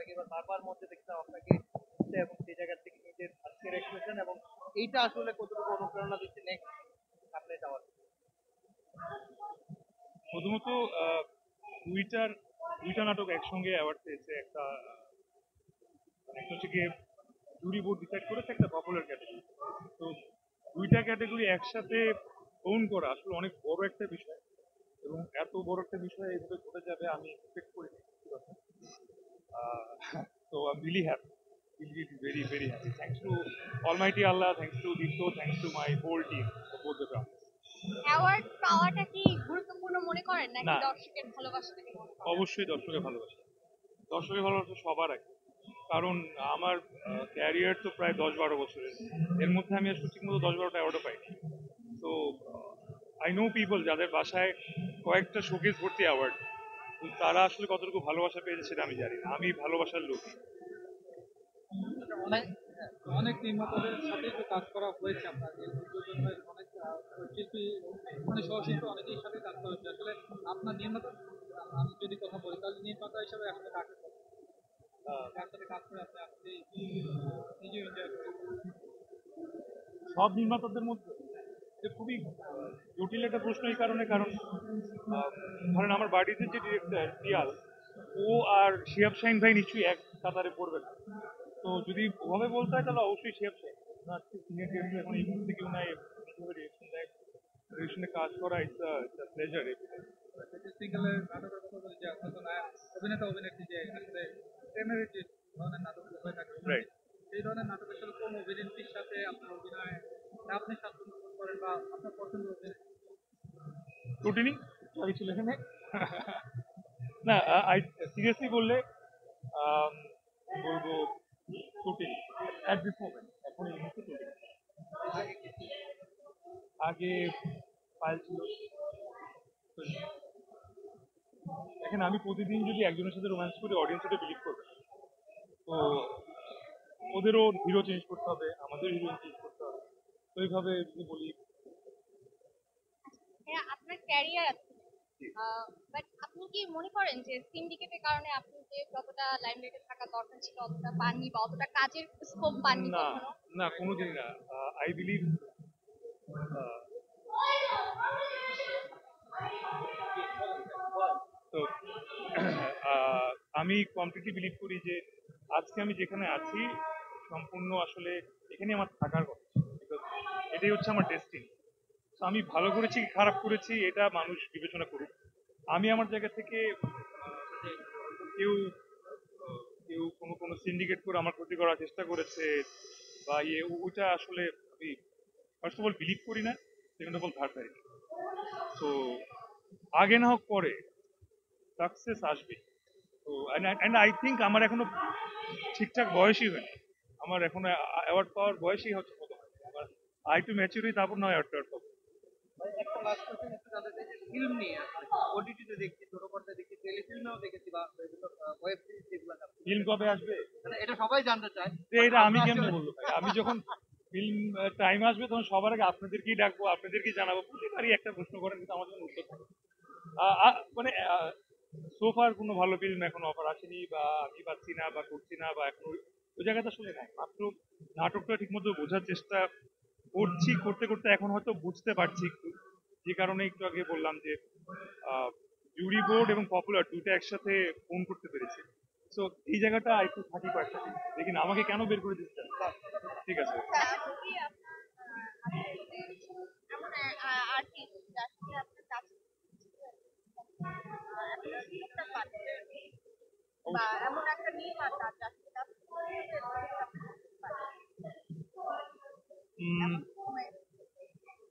আপনাকে এবার বারবার মধ্যে দেখতে আপনাকে এবং সেই জায়গা থেকে নিজের আজকের এক্সপ্রেশন এবং এইটা আসলে কতটুকু অনুপ্রেরণা দিচ্ছে নেক্সট আপনি যাওয়ার। প্রথমত দুইটার দুইটা নাটক একসঙ্গে অ্যাওয়ার্ড পেয়েছে। একটা একটা হচ্ছে গিয়ে জুরি বোর্ড ডিসাইড করেছে, একটা পপুলার ক্যাটাগরি। তো দুইটা ক্যাটাগরি একসাথে ওন করা আসলে অনেক বড় একটা বিষয়, এবং এত বড় একটা বিষয় এইভাবে ঘটে যাবে আমি এক্সপেক্ট করিনি। So I'm really happy, really very very happy. Thanks to Almighty Allah, thanks to Dipto, thanks to my whole team of both the dramas. Award পাওয়াটা কি গুরুত্বপূর্ণ মনে করেন নাকি না, দর্শকের ভালোবাসা থেকে মনে করেন? অবশ্যই দর্শকের ভালোবাসা। দর্শকের ভালোবাসা সবার আগে, কারণ আমার ক্যারিয়ার তো প্রায় 10-12 বছরের। এর মধ্যে আমি আসলে ঠিক মতো 10-12টা অ্যাওয়ার্ডও পাইনি। তো আই নো পিপল যাদের বাসায় কয়েকটা শোকেস ভর্তি অ্যাওয়ার্ড, তারা আসলে কতটুকু ভালোবাসা পেয়েছে সেটা আমি জানি না। আমি ভালোবাসার লোক। অনেক অনেক নির্মাতাদের সাথে তো কাজ করা হয়েছে আপনার এই দুজনের অনেক শিল্পী মানে সহশিল্পী অনেকের সাথে কাজ করা হয়েছে। আসলে আপনার নির্মাতা আমি যদি কথা বলি তাহলে নির্মাতা হিসাবে আসলে কাকে পছন্দ? কার সাথে কাজ করে আপনি আপনি নিজেও এনজয় করেন? সব নির্মাতাদের মধ্যে এটা খুবই জটিল একটা প্রশ্ন এই কারণে, কারণ ধরেন আমার বাড়িতে যে ডিরেক্টর পিয়াল, ও আর শিহাব শাহিন ভাই নিশ্চয়ই এক কাতারে পড়বে না। তো যদি ওভাবে বলতে হয় তাহলে অবশ্যই শিহাব শাহিন। আজকে সিনিয়র ডিরেক্টর এখন এই মুহূর্তে কেউ নাই, ডিরেকশন দেয়, ডিরেকশনে কাজ করা ইটস প্লেজার। সিঙ্গেলের নাটকের কথা বলি যে আপনার তো নায়ক অভিনেতা অভিনেত্রী যে আসলে প্রেমের যে ধরনের নাটক হয়ে থাকে রাইট, এই ধরনের নাটকের সাথে কোন অভিনেত্রীর সাথে আপনার অভিনয় আপনি স্বাচ্ছন্দ্য বোধ করেন বা আপনার পছন্দ অভিনেত্রী? রুটিনি সরি ছিল এখানে। না, আই সিরিয়াসলি বললে বলবো রুটিনি অ্যাট দিস মোমেন্ট, এখন এই মুহূর্তে রুটিনি। আগে পায়েল ছিল। দেখেন, আমি প্রতিদিন যদি একজনের সাথে রোম্যান্স করি অডিয়েন্স ওটা বিলিভ করবে। তো ওদেরও হিরো চেঞ্জ করতে হবে, আমাদের হিরো চেঞ্জ করতে হবে। তো এইভাবে যদি বলি, হ্যাঁ, আপনার ক্যারিয়ার আছে, বাট আপনি কি মনে করেন যে সিন্ডিকেটের কারণে আপনি যে যতটা লাইমলাইটে থাকা দরকার ছিল অতটা পাননি বা অতটা কাজের স্কোপ পাননি না কখনো? না কোনোদিনই না। আই বিলিভ, তো আমি কমপ্লিটলি বিলিভ করি যে আজকে আমি যেখানে আছি সম্পূর্ণ আসলে এখানে আমার থাকার কথা। Because এটাই হচ্ছে আমার ডেস্টিনি। তো আমি ভালো করেছি কি খারাপ করেছি এটা মানুষ বিবেচনা করুক। আমি আমার জায়গা থেকে কেউ কেউ কোনো কোনো সিন্ডিকেট করে আমার ক্ষতি করার চেষ্টা করেছে বা ওইটা আসলে আমি ফার্স্ট অফ অল বিলিভ করি না, সেকেন্ড অফ অল থার্ড পাই। তো আগে না হোক পরে সাকসেস আসবে। তো অ্যান্ড আই থিঙ্ক আমার এখনো ঠিকঠাক বয়সই হয়নি। আমার এখনো অ্যাওয়ার্ড পাওয়ার বয়সই হচ্ছে কত, আমার আই টু ম্যাচুরি, তারপর নয় অ্যাওয়ার্ড পাবো। একটা লাস্ট কোশ্চেন একটু জানতে চাই যে ফিল্ম নিয়ে ওটিটিতে দেখছি, ছোট পর্দায় দেখছি, টেলিফিল্মেও দেখেছি বা বিভিন্ন ওয়েব সিরিজ যেগুলো ফিল্ম কবে আসবে মানে এটা সবাই জানতে চায়। যে এটা আমি কেমনে বলবো ভাই? আমি যখন ফিল্ম টাইম আসবে তখন সবার আগে আপনাদেরকেই ডাকবো, আপনাদেরকেই জানাবো। প্রতিবারই একটা প্রশ্ন করেন কিন্তু আমার জন্য উত্তর থাকে। মানে সোফার কোনো ভালো ফিল্ম এখন অফার আসেনি, বা আমি পাচ্ছি না বা করছি না, বা এখন ওই জায়গাটা আসলে নাই। মাত্র নাটকটা ঠিকমতো বোঝার চেষ্টা করছি, করতে করতে এখন হয়তো বুঝতে পারছি একটু। যে কারণে একটু আগে বললাম যে জুরি বোর্ড এবং পপুলার দুটো একসাথে ফোন করতে পেরেছি। তো এই জায়গাটা একটু থাকি কয়েকটা দিন, দেখি না আমাকে কেন বের করে দিচ্ছে। ঠিক আছে, এখন কি আপনার এমন আর্টিস্ট যার সাথে আপনার কাজ করতে পারেন বা এমন একটা নির্মাতা যার সাথে কাজ করতে পারেন?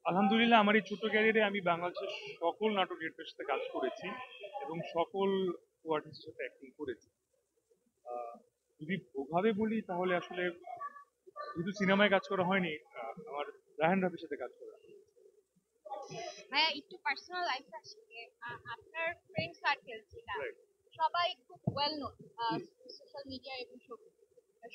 আলহামদুলিল্লাহ আমার এই ছোট ক্যারিয়ারে আমি বাংলাদেশের সকল নাটক ডিরেক্টরের সাথে কাজ করেছি এবং সকল আর্টিস্টের সাথে অ্যাক্টিং করেছি। যদি ওভাবে বলি তাহলে আসলে শুধু সিনেমায় কাজ করা হয়নি, আমার রায়হান রাফির সাথে কাজ করা। ভাইয়া একটু পার্সোনাল লাইফে আসি যে, আপনার ফ্রেন্ড সার্কেল যেটা Right. সবাই খুব ওয়েল নোন সোশ্যাল মিডিয়া এবং সব,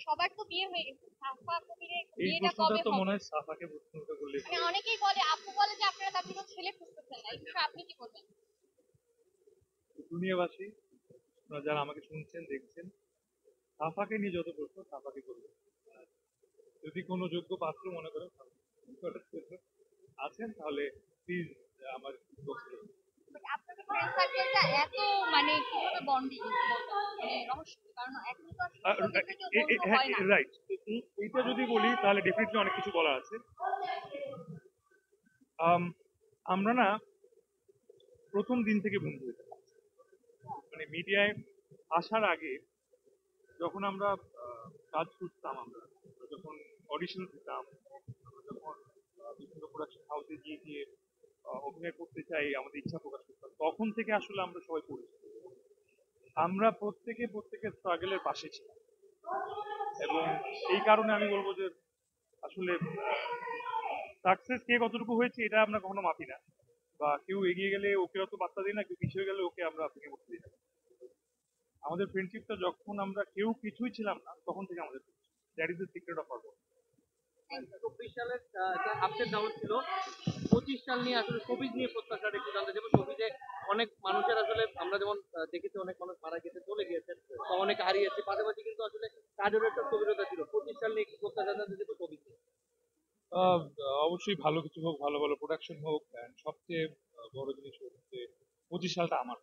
সবার তো বিয়ে হয়ে গেছে, সাফা কবিরের এই বিয়েটা প্রশ্নটা কবে তো মনে হবে? হয় সাফাকে প্রশ্ন করলে। মানে অনেকেই বলে, আপু বলে যে আপনারা তার জন্য ছেলে খুঁজতেছেন না, এই বিষয়ে আপনি কি বলবেন? দুনিয়াবাসী, আপনারা যারা আমাকে শুনছেন দেখছেন, সাফাকে নিয়ে যত প্রশ্ন সাফাকে করবে। যদি কোনো যোগ্য পাত্র মনে করেন আছেন তাহলে প্লিজ আমার দোস্ত। But আপনাদের ফ্রেন্ড সার্কেলটা এত মানে কিভাবে বন্ডিং মানে রহস্য কি? কারণ এখন তো আর সোশ্যাল মিডিয়াতে কেউ বন্ধু হয় না। রাইট, এইটা যদি বলি তাহলে ডেফিনেটলি অনেক কিছু বলার আছে। আমরা না প্রথম দিন থেকে বন্ধু হয়েছে, মানে মিডিয়ায় আসার আগে যখন আমরা কাজ করতাম, আমরা যখন অডিশন দিতাম, আমরা যখন বিভিন্ন প্রোডাকশন হাউসে গিয়ে গিয়ে অভিনয় করতে চাই আমাদের ইচ্ছা প্রকাশ করতাম, তখন থেকে আসলে আমরা সবাই পরিচিত। আমরা প্রত্যেকের স্ট্রাগলের পাশে ছিলাম, এবং এই কারণে আমি বলবো যে আসলে সাকসেস কে কতটুকু হয়েছে এটা আমরা কখনো মাপি না, বা কেউ এগিয়ে গেলে ওকে অত পাত্তা দিই না, কেউ পিছিয়ে গেলে ওকে আমরা ভেঙে পড়তে দিই না। আমাদের ফ্রেন্ডশিপটা যখন আমরা কেউ কিছুই ছিলাম না তখন থেকে আমাদের, that is the secret of our. 24 সালের আপসেট ডাউন ছিল, 25 সাল নিয়ে আসলে শোবিজ নিয়ে প্রত্যাশাটা একটু জানতে চাইবো। শোবিজে অনেক মানুষের আসলে আমরা যেমন দেখেছি অনেক মানুষ মারা গেছে, চলে গিয়েছেন বা অনেক হারিয়েছে, পাশাপাশি কিন্তু আসলে কাজেরও একটা স্থবিরতা ছিল। 25 সাল নিয়ে কি প্রত্যাশা জানতে চাইবো শোবিজ নিয়ে? আহ, অবশ্যই ভালো কিছু হোক, ভালো ভালো প্রোডাকশন হোক, and সবচেয়ে বড় জিনিস হোক যে 25 সালটা আমার।